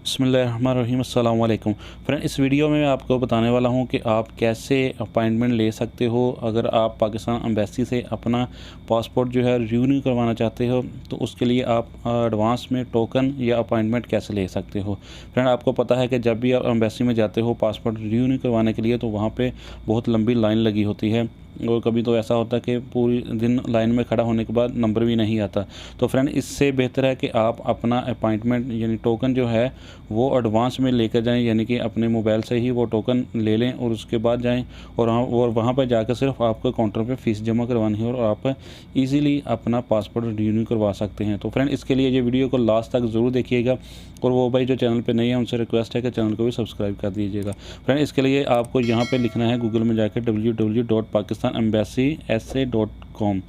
बिस्मिल्लाहिर्रहमानिर्रहीम अस्सलाम वालेकुम फ्रेंड। इस वीडियो में मैं आपको बताने वाला हूं कि आप कैसे अपॉइंटमेंट ले सकते हो। अगर आप पाकिस्तान एम्बेसी से अपना पासपोर्ट जो है रिन्यू करवाना चाहते हो तो उसके लिए आप एडवांस में टोकन या अपॉइंटमेंट कैसे ले सकते हो। फ्रेंड, आपको पता है कि जब भी आप एम्बेसी में जाते हो पासपोर्ट रिन्यू करवाने के लिए तो वहाँ पर बहुत लंबी लाइन लगी होती है और कभी तो ऐसा होता है कि पूरी दिन लाइन में खड़ा होने के बाद नंबर भी नहीं आता। तो फ्रेंड, इससे बेहतर है कि आप अपना अपॉइंटमेंट यानी टोकन जो है वो एडवांस में लेकर जाएं, यानी कि अपने मोबाइल से ही वो टोकन ले लें और उसके बाद जाएं और वहाँ पर जाकर सिर्फ आपको काउंटर पे फ़ीस जमा करवानी है और आप इजीली अपना पासपोर्ट रिन्यू करवा सकते हैं। तो फ्रेंड, इसके लिए ये वीडियो को लास्ट तक ज़रूर देखिएगा और वो भाई जो चैनल पे नहीं है उनसे रिक्वेस्ट है कि चैनल को भी सब्सक्राइब कर दीजिएगा। फ्रेंड, इसके लिए आपको यहाँ पे लिखना है गूगल में जाकर www.pakistanembassy.com।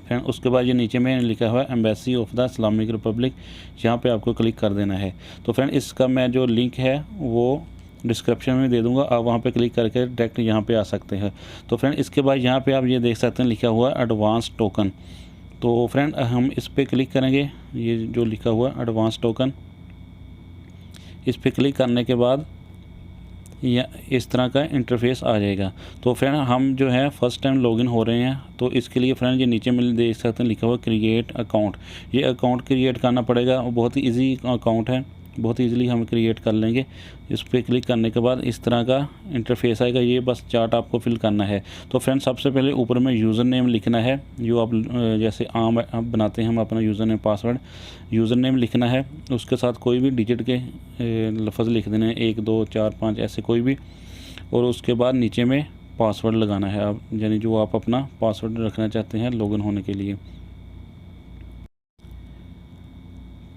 फ्रेंड, उसके बाद ये नीचे में लिखा हुआ है embassy of the Islamic Republic, यहाँ पे आपको क्लिक कर देना है। तो फ्रेंड, इसका मैं जो लिंक है वो डिस्क्रिप्शन में दे दूंगा, आप वहाँ पे क्लिक करके डायरेक्ट यहाँ पे आ सकते हैं। तो फ्रेंड, इसके बाद यहाँ पे आप ये देख सकते हैं लिखा हुआ एडवांस टोकन। तो फ्रेंड, हम इस पर क्लिक करेंगे, ये जो लिखा हुआ एडवांस टोकन, इस पर क्लिक करने के बाद या इस तरह का इंटरफेस आ जाएगा। तो फ्रेंड, हम जो है फ़र्स्ट टाइम लॉगिन हो रहे हैं तो इसके लिए फ्रेंड ये नीचे में देख सकते हैं लिखा हुआ क्रिएट अकाउंट। ये अकाउंट क्रिएट करना पड़ेगा, बहुत ही इजी अकाउंट है, बहुत ईज़िली हम क्रिएट कर लेंगे। इस पर क्लिक करने के बाद इस तरह का इंटरफेस आएगा, ये बस चार्ट आपको फिल करना है। तो फ्रेंड, सबसे पहले ऊपर में यूज़र नेम लिखना है, जो आप जैसे आम बनाते हैं हम अपना user name password, user name लिखना है। उसके साथ कोई भी डिजिट के लफ्ज़ लिख देने हैं, 1 2 4 5 ऐसे कोई भी, और उसके बाद नीचे में पासवर्ड लगाना है आप, यानी जो आप अपना पासवर्ड रखना चाहते हैं लॉगिन होने के लिए।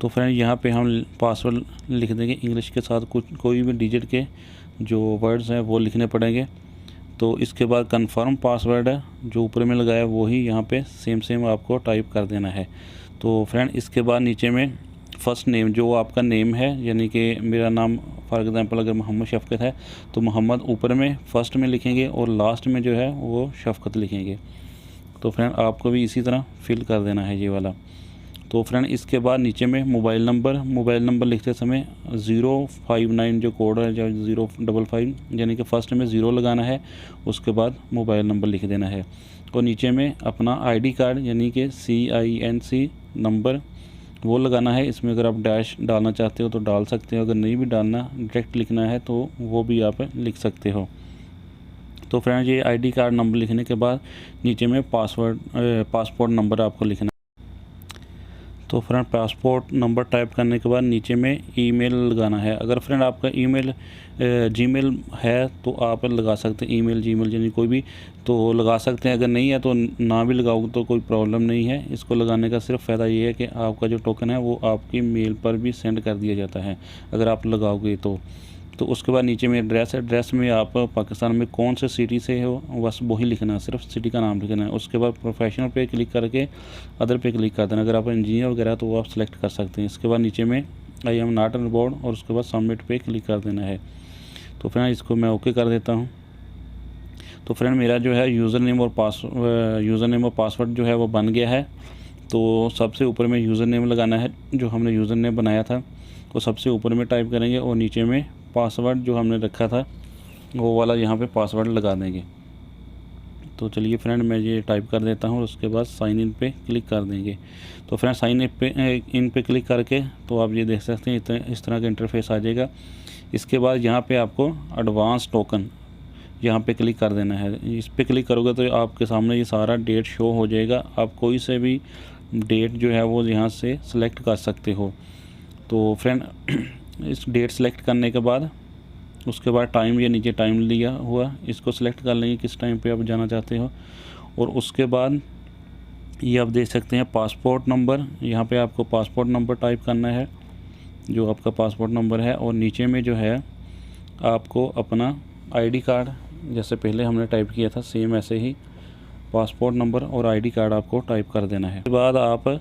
तो फ्रेंड, यहाँ पे हम पासवर्ड लिख देंगे इंग्लिश के साथ, कुछ कोई भी डिजिट के जो वर्ड्स हैं वो लिखने पड़ेंगे। तो इसके बाद कंफर्म पासवर्ड है जो ऊपर में लगाया वही यहाँ पे सेम आपको टाइप कर देना है। तो फ्रेंड, इसके बाद नीचे में फ़र्स्ट नेम जो आपका नेम है, यानी कि मेरा नाम फॉर एग्ज़ाम्पल अगर मोहम्मद शफ़क़त है तो मोहम्मद ऊपर में फ़र्स्ट में लिखेंगे और लास्ट में जो है वो शफ़क़त लिखेंगे। तो फ्रेंड, आपको भी इसी तरह फिल कर देना है ये वाला। तो फ्रेंड, इसके बाद नीचे में मोबाइल नंबर लिखते समय 059 जो कोड है, जो 055 यानी कि फ़र्स्ट में 0 लगाना है, उसके बाद मोबाइल नंबर लिख देना है। और नीचे में अपना आईडी कार्ड यानी कि CINC नंबर वो लगाना है। इसमें अगर आप डैश डालना चाहते हो तो डाल सकते हो, अगर नहीं भी डालना डायरेक्ट लिखना है तो वो भी आप लिख सकते हो। तो फ्रेंड, ये आईडी कार्ड नंबर लिखने के बाद नीचे में पासपोर्ट नंबर आपको लिखना है। तो फ्रेंड, पासपोर्ट नंबर टाइप करने के बाद नीचे में ईमेल लगाना है। अगर फ्रेंड आपका ईमेल जीमेल है तो आप लगा सकते हैं, ईमेल जीमेल यानी कोई भी तो लगा सकते हैं। अगर नहीं है तो ना भी लगाओ तो कोई प्रॉब्लम नहीं है। इसको लगाने का सिर्फ फ़ायदा ये है कि आपका जो टोकन है वो आपकी मेल पर भी सेंड कर दिया जाता है अगर आप लगाओगे तो उसके बाद नीचे में एड्रेस में आप पाकिस्तान में कौन से सिटी से हो बस वही लिखना है, सिर्फ सिटी का नाम लिखना है। उसके बाद प्रोफेशनल पे क्लिक करके अदर पे क्लिक कर देना। अगर आप इंजीनियर वगैरह तो वो आप सेलेक्ट कर सकते हैं। इसके बाद नीचे में I am not on board और उसके बाद सबमिट पे क्लिक कर देना है। तो फ्रेंड, इसको मैं ओके कर देता हूँ। तो फ्रेंड, मेरा जो है यूज़र नेम और पासवर्ड जो है वो बन गया है। तो सबसे ऊपर में यूज़र नेम लगाना है, जो हमने यूज़र नेम बनाया था वो सबसे ऊपर में टाइप करेंगे और नीचे में पासवर्ड जो हमने रखा था वो वाला यहाँ पे पासवर्ड लगा देंगे। तो चलिए फ्रेंड, मैं ये टाइप कर देता हूँ और उसके बाद साइन इन पे क्लिक कर देंगे। तो फ्रेंड, साइन इन पे क्लिक करके तो आप ये देख सकते हैं इस तरह का इंटरफेस आ जाएगा। इसके बाद यहाँ पे आपको एडवांस टोकन यहाँ पे क्लिक कर देना है। इस पर क्लिक करोगे तो आपके सामने ये सारा डेट शो हो जाएगा। आप कोई से भी डेट जो है वो यहाँ से सिलेक्ट कर सकते हो। तो फ्रेंड, इस डेट सेलेक्ट करने के बाद उसके बाद टाइम, ये नीचे टाइम लिया हुआ इसको सिलेक्ट कर लेंगे किस टाइम पे आप जाना चाहते हो। और उसके बाद ये आप देख सकते हैं पासपोर्ट नंबर, यहाँ पे आपको पासपोर्ट नंबर टाइप करना है जो आपका पासपोर्ट नंबर है। और नीचे में जो है आपको अपना आईडी कार्ड जैसे पहले हमने टाइप किया था सेम ऐसे ही पासपोर्ट नंबर और आईडी कार्ड आपको टाइप कर देना है। उसके बाद आप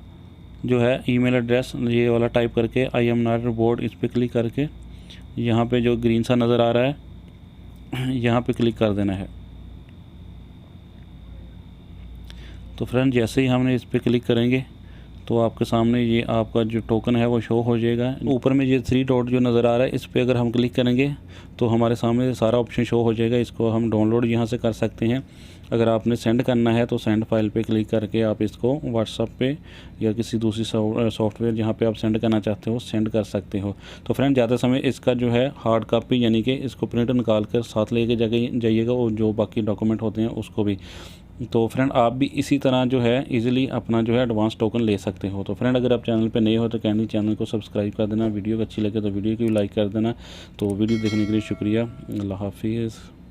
जो है ईमेल एड्रेस ये वाला टाइप करके आई एम नॉट बोर्ड इस पर क्लिक करके यहाँ पे जो ग्रीन सा नज़र आ रहा है यहाँ पे क्लिक कर देना है। तो फ्रेंड, जैसे ही हमने इस पर क्लिक करेंगे तो आपके सामने ये आपका जो टोकन है वो शो हो जाएगा। ऊपर में ये 3 डॉट जो नज़र आ रहा है, इस पर अगर हम क्लिक करेंगे तो हमारे सामने सारा ऑप्शन शो हो जाएगा। इसको हम डाउनलोड यहाँ से कर सकते हैं। अगर आपने सेंड करना है तो सेंड फाइल पे क्लिक करके आप इसको व्हाट्सएप पे या किसी दूसरी सॉफ्टवेयर जहाँ पे आप सेंड करना चाहते हो सेंड कर सकते हो। तो फ्रेंड, ज़्यादा समय इसका जो है हार्ड कॉपी यानी कि इसको प्रिंट निकाल कर साथ लेके जाइएगा और जो बाकी डॉक्यूमेंट होते हैं उसको भी। तो फ्रेंड, आप भी इसी तरह जो है इजीली अपना जो है एडवांस टोकन ले सकते हो। तो फ्रेंड, अगर आप चैनल पे नए हो तो कैंडी चैनल को सब्सक्राइब कर देना। वीडियो अच्छी लगे तो वीडियो को भी लाइक कर देना। तो वीडियो देखने के लिए शुक्रिया। अल्लाह हाफिज़।